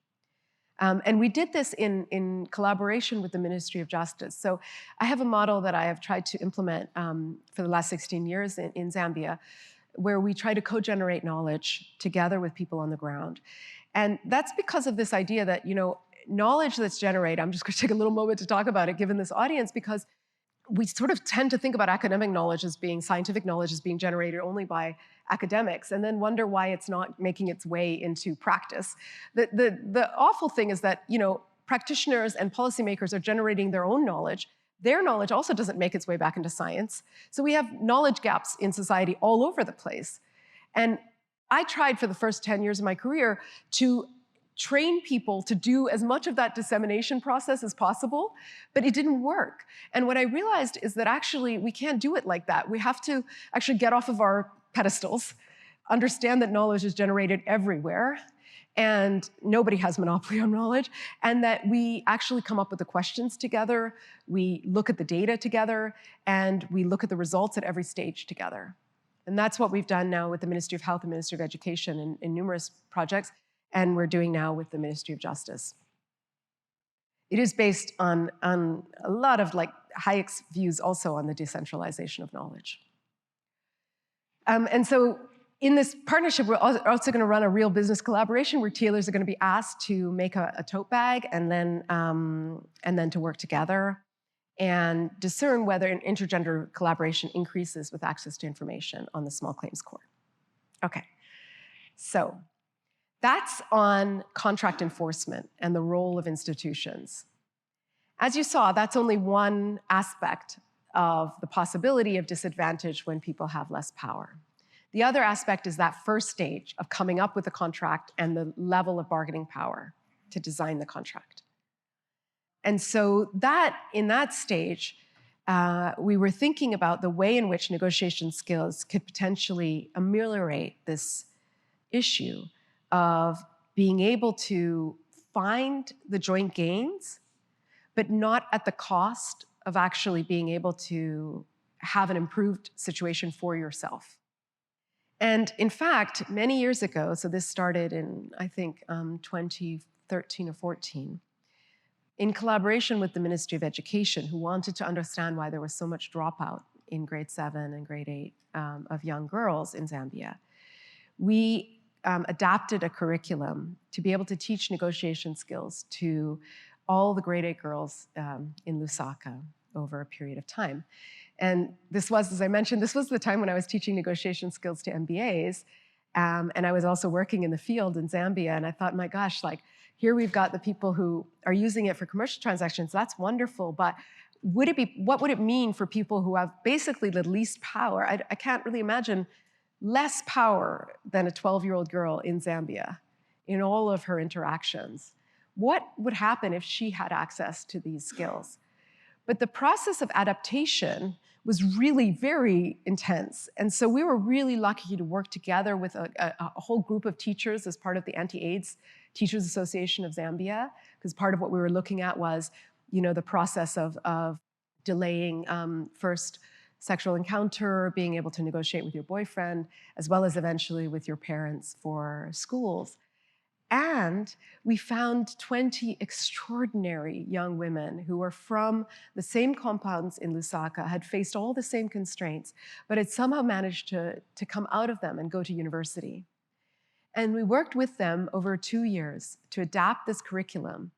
And we did this in collaboration with the Ministry of Justice. So I have a model that I have tried to implement for the last 16 years in Zambia, where we try to co-generate knowledge together with people on the ground. And that's because of this idea that, knowledge that's generated, I'm just going to take a little moment to talk about it, given this audience, because we sort of tend to think about academic knowledge as being, scientific knowledge as being generated only by academics, and then wonder why it's not making its way into practice. The awful thing is that, practitioners and policymakers are generating their own knowledge. Their knowledge also doesn't make its way back into science. So we have knowledge gaps in society all over the place. And I tried for the first 10 years of my career to train people to do as much of that dissemination process as possible, but it didn't work. And what I realized is that actually we can't do it like that. We have to actually get off of our pedestals, understand that knowledge is generated everywhere, and nobody has monopoly on knowledge, and that we actually come up with the questions together, we look at the data together, and we look at the results at every stage together. And that's what we've done now with the Ministry of Health and Ministry of Education in numerous projects, and we're doing now with the Ministry of Justice. It is based on a lot of Hayek's views also on the decentralization of knowledge. And so in this partnership, we're also going to run a real business collaboration where tailors are going to be asked to make a tote bag and then to work together and discern whether an intergender collaboration increases with access to information on the small claims court. Okay, so that's on contract enforcement and the role of institutions. As you saw, that's only one aspect of the possibility of disadvantage when people have less power. The other aspect is that first stage of coming up with the contract and the level of bargaining power to design the contract. And so in that stage, we were thinking about the way in which negotiation skills could potentially ameliorate this issue of being able to find the joint gains, but not at the cost of actually being able to have an improved situation for yourself. And in fact, many years ago, so this started in, I think, 2013 or 14, in collaboration with the Ministry of Education, who wanted to understand why there was so much dropout in grade 7 and grade 8 of young girls in Zambia, we adapted a curriculum to be able to teach negotiation skills to all the grade 8 girls in Lusaka over a period of time. And this was, as I mentioned, this was the time when I was teaching negotiation skills to MBAs, and I was also working in the field in Zambia, and I thought, my gosh, like, here we've got the people who are using it for commercial transactions, that's wonderful, but what would it mean for people who have basically the least power? I can't really imagine less power than a 12-year-old girl in Zambia in all of her interactions. What would happen if she had access to these skills? But the process of adaptation was really very intense. And so we were really lucky to work together with a whole group of teachers as part of the Anti-AIDS Teachers Association of Zambia, because part of what we were looking at was, the process of delaying first sexual encounter, being able to negotiate with your boyfriend, as well as eventually with your parents for schools. And we found 20 extraordinary young women who were from the same compounds in Lusaka, had faced all the same constraints, but had somehow managed to come out of them and go to university. And we worked with them over 2 years to adapt this curriculum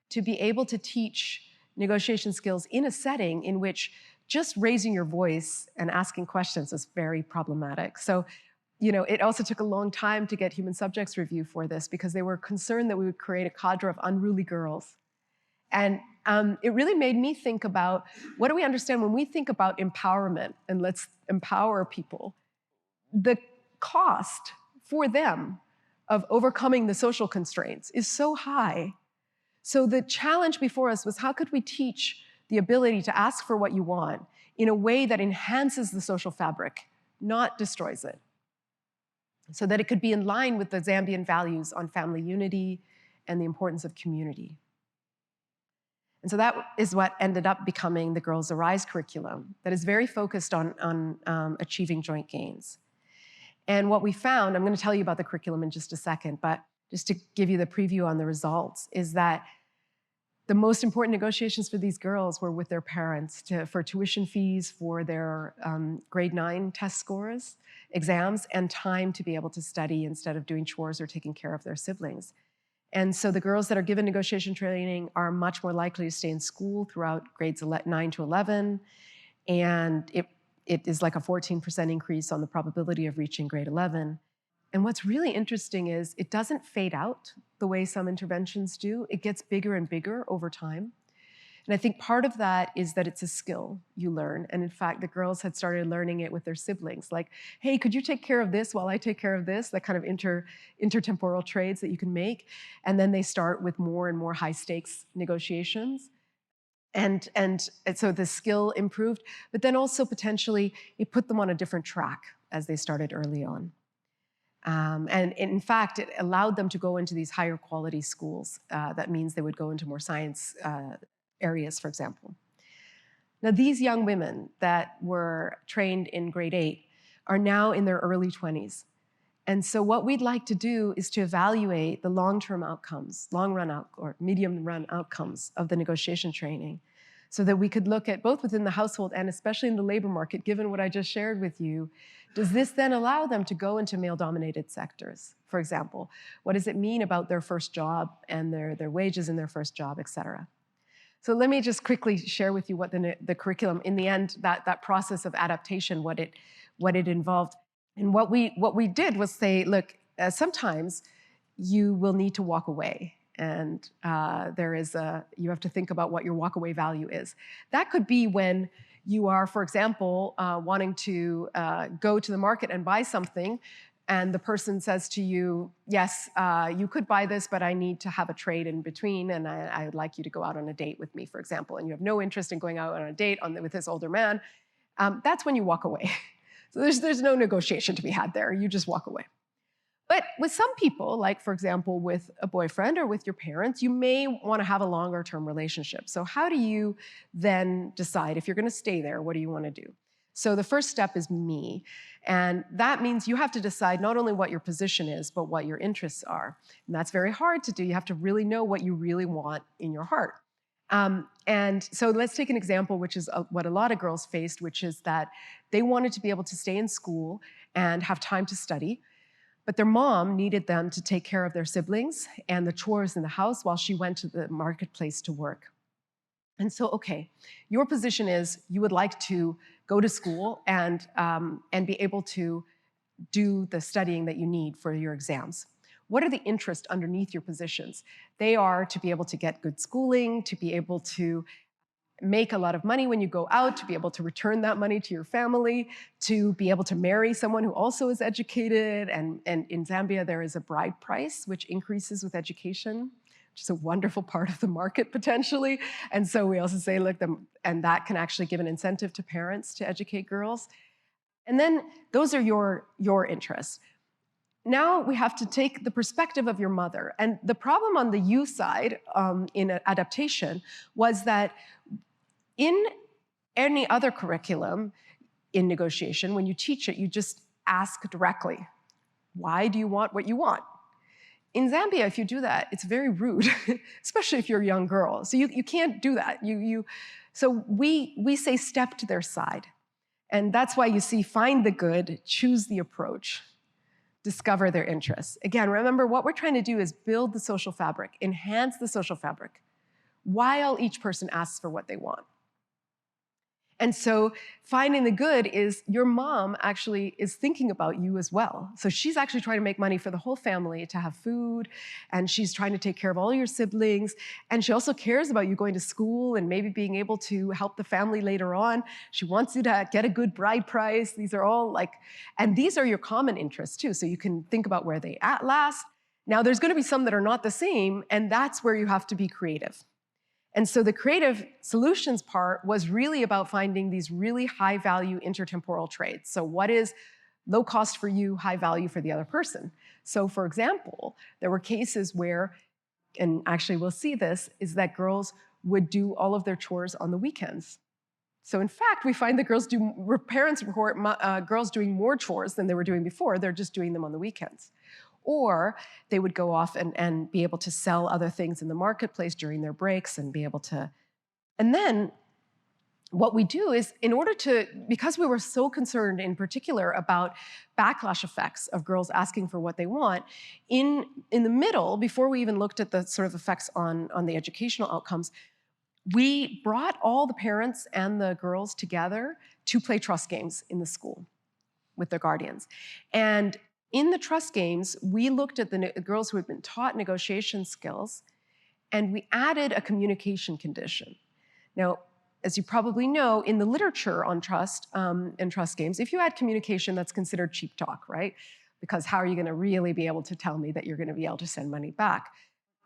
to be able to teach negotiation skills in a setting in which just raising your voice and asking questions is very problematic. So, it also took a long time to get human subjects review for this because they were concerned that we would create a cadre of unruly girls. And it really made me think about, what do we understand when we think about empowerment and let's empower people? The cost for them of overcoming the social constraints is so high. So the challenge before us was, how could we teach the ability to ask for what you want in a way that enhances the social fabric, not destroys it, so that it could be in line with the Zambian values on family unity and the importance of community. And so that is what ended up becoming the Girls Arise curriculum, that is very focused on achieving joint gains. And what we found, I'm going to tell you about the curriculum in just a second, but just to give you the preview on the results, is that the most important negotiations for these girls were with their parents for tuition fees, for their grade 9 test scores, exams, and time to be able to study instead of doing chores or taking care of their siblings. And so the girls that are given negotiation training are much more likely to stay in school throughout grades 9 to 11, and it is like a 14% increase on the probability of reaching grade 11. And what's really interesting is it doesn't fade out the way some interventions do. It gets bigger and bigger over time. And I think part of that is that it's a skill you learn. And in fact, the girls had started learning it with their siblings. Like, hey, could you take care of this while I take care of this? That kind of intertemporal trades that you can make. And then they start with more and more high stakes negotiations. And so the skill improved, but then also potentially it put them on a different track as they started early on. And in fact, it allowed them to go into these higher quality schools. That means they would go into more science areas, for example. Now, these young women that were trained in grade 8 are now in their early 20s. And so what we'd like to do is to evaluate the long-term outcomes, or medium-run outcomes of the negotiation training, so that we could look at both within the household and especially in the labor market, given what I just shared with you, does this then allow them to go into male-dominated sectors, for example? What does it mean about their first job and their wages in their first job, et cetera? So let me just quickly share with you what the curriculum, in the end, that process of adaptation, what it involved. And what we did was say, look, sometimes you will need to walk away. And you have to think about what your walkaway value is. That could be when you are, for example, wanting to go to the market and buy something, and the person says to you, yes, you could buy this, but I need to have a trade in between, and I would like you to go out on a date with me, for example, and you have no interest in going out on a date with this older man. That's when you walk away. So there's no negotiation to be had there. You just walk away. But with some people, like, for example, with a boyfriend or with your parents, you may want to have a longer-term relationship. So how do you then decide if you're going to stay there? What do you want to do? So the first step is me. And that means you have to decide not only what your position is, but what your interests are. And that's very hard to do. You have to really know what you really want in your heart. And so let's take an example, which is what a lot of girls faced, which is that they wanted to be able to stay in school and have time to study, but their mom needed them to take care of their siblings and the chores in the house while she went to the marketplace to work. And so, okay, your position is you would like to go to school and be able to do the studying that you need for your exams. What are the interests underneath your positions? They are to be able to get good schooling, to be able to make a lot of money when you go out, to be able to return that money to your family, to be able to marry someone who also is educated. And in Zambia, there is a bride price, which increases with education, which is a wonderful part of the market potentially. And so we also say, look, and that can actually give an incentive to parents to educate girls. And then those are your interests. Now we have to take the perspective of your mother. And the problem on the you side in adaptation was that in any other curriculum in negotiation, when you teach it, you just ask directly, why do you want what you want? In Zambia, if you do that, it's very rude, especially if you're a young girl. So you can't do that. So we say step to their side. And that's why you see find the good, choose the approach, discover their interests. Again, remember what we're trying to do is build the social fabric, enhance the social fabric, while each person asks for what they want. And so finding the good is your mom actually is thinking about you as well. So she's actually trying to make money for the whole family to have food, and she's trying to take care of all your siblings. And she also cares about you going to school and maybe being able to help the family later on. She wants you to get a good bride price. These are all and these are your common interests too. So you can think about where they at last. Now there's going to be some that are not the same, and that's where you have to be creative. And so the creative solutions part was really about finding these really high value intertemporal trades. So what is low cost for you, high value for the other person? So for example, there were cases where, and actually we'll see this, is that girls would do all of their chores on the weekends. So in fact, we find that parents report girls doing more chores than they were doing before. They're just doing them on the weekends. Or they would go off and be able to sell other things in the marketplace during their breaks and be able to. And then what we do is, because we were so concerned in particular about backlash effects of girls asking for what they want, in the middle, before we even looked at the sort of effects on the educational outcomes, we brought all the parents and the girls together to play trust games in the school with their guardians. And in the trust games, we looked at the girls who had been taught negotiation skills, and we added a communication condition. Now, as you probably know, in the literature on trust and trust games, if you add communication, that's considered cheap talk, right? Because how are you going to really be able to tell me that you're going to be able to send money back?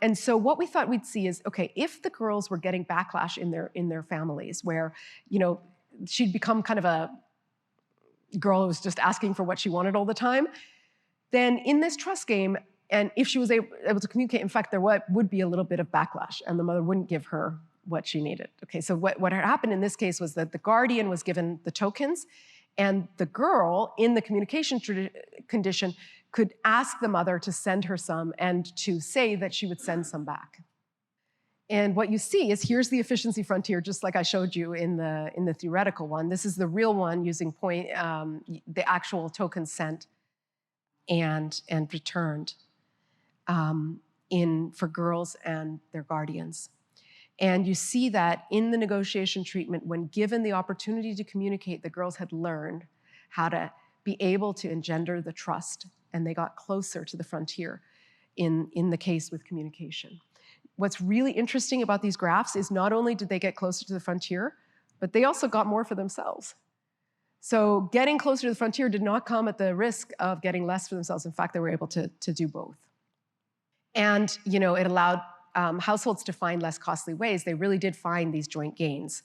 And so what we thought we'd see is, okay, if the girls were getting backlash in their families, where she'd become kind of a girl who was just asking for what she wanted all the time, then in this trust game, and if she was able to communicate, in fact, there would be a little bit of backlash, and the mother wouldn't give her what she needed. Okay, so what had happened in this case was that the guardian was given the tokens, and the girl, in the communication condition, could ask the mother to send her some and to say that she would send some back. And what you see is here's the efficiency frontier, just like I showed you in the theoretical one. This is the real one using the actual token sent and returned for girls and their guardians. And you see that in the negotiation treatment, when given the opportunity to communicate, the girls had learned how to be able to engender the trust, and they got closer to the frontier in the case with communication. What's really interesting about these graphs is not only did they get closer to the frontier, but they also got more for themselves. So getting closer to the frontier did not come at the risk of getting less for themselves. In fact, they were able to do both. And it allowed households to find less costly ways. They really did find these joint gains.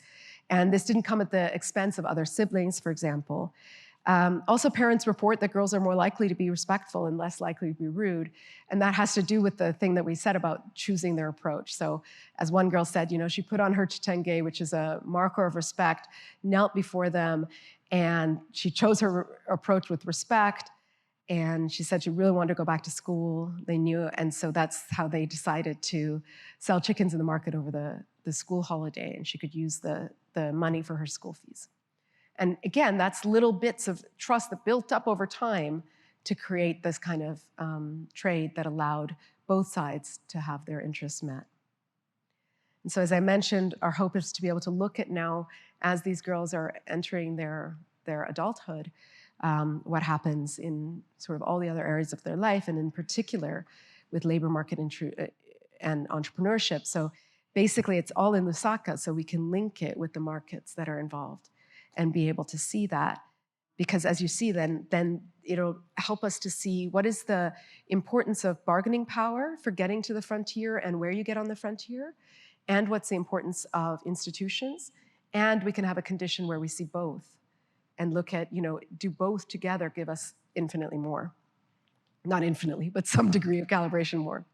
And this didn't come at the expense of other siblings, for example. Also, parents report that girls are more likely to be respectful and less likely to be rude. And that has to do with the thing that we said about choosing their approach. So as one girl said, she put on her chitenge, which is a marker of respect, knelt before them, and she chose her approach with respect. And she said she really wanted to go back to school. They knew, and so that's how they decided to sell chickens in the market over the school holiday, and she could use the money for her school fees. And again, that's little bits of trust that built up over time to create this kind of trade that allowed both sides to have their interests met. And so as I mentioned, our hope is to be able to look at now, as these girls are entering their adulthood, what happens in sort of all the other areas of their life, and in particular with labor market and entrepreneurship. So basically it's all in Lusaka, so we can link it with the markets that are involved and be able to see that. Because as you see, then it'll help us to see what is the importance of bargaining power for getting to the frontier and where you get on the frontier, and what's the importance of institutions. And we can have a condition where we see both and look at, do both together give us infinitely more? Not infinitely, but some degree of calibration more.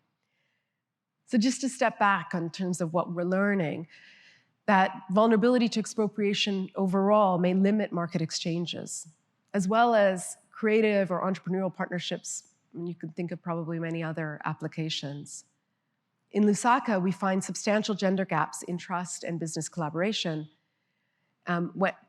So just to step back in terms of what we're learning, that vulnerability to expropriation overall may limit market exchanges, as well as creative or entrepreneurial partnerships. And you can think of probably many other applications. In Lusaka, we find substantial gender gaps in trust and business collaboration.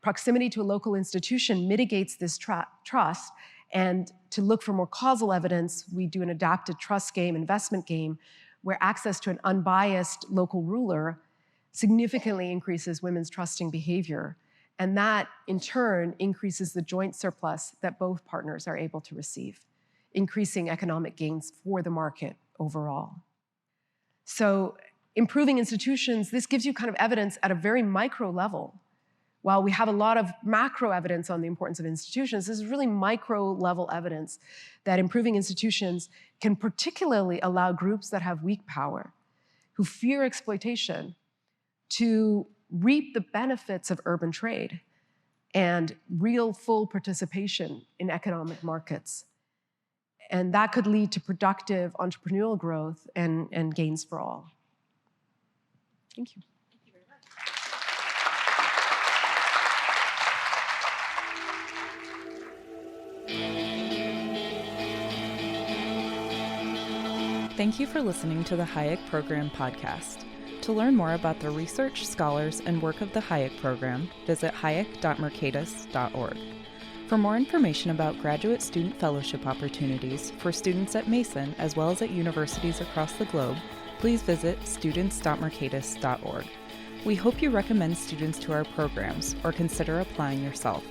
Proximity to a local institution mitigates this trust, and to look for more causal evidence, we do an adapted trust game, investment game, where access to an unbiased local ruler significantly increases women's trusting behavior. And that, in turn, increases the joint surplus that both partners are able to receive, increasing economic gains for the market overall. So improving institutions, this gives you kind of evidence at a very micro level. While we have a lot of macro evidence on the importance of institutions, this is really micro level evidence that improving institutions can particularly allow groups that have weak power, who fear exploitation, to reap the benefits of urban trade and real full participation in economic markets. And that could lead to productive entrepreneurial growth and gains for all. Thank you. Thank you very much. Thank you for listening to the Hayek Program Podcast. To learn more about the research, scholars, and work of the Hayek Program, visit hayek.mercatus.org. For more information about graduate student fellowship opportunities for students at Mason as well as at universities across the globe, please visit students.mercatus.org. We hope you recommend students to our programs or consider applying yourself.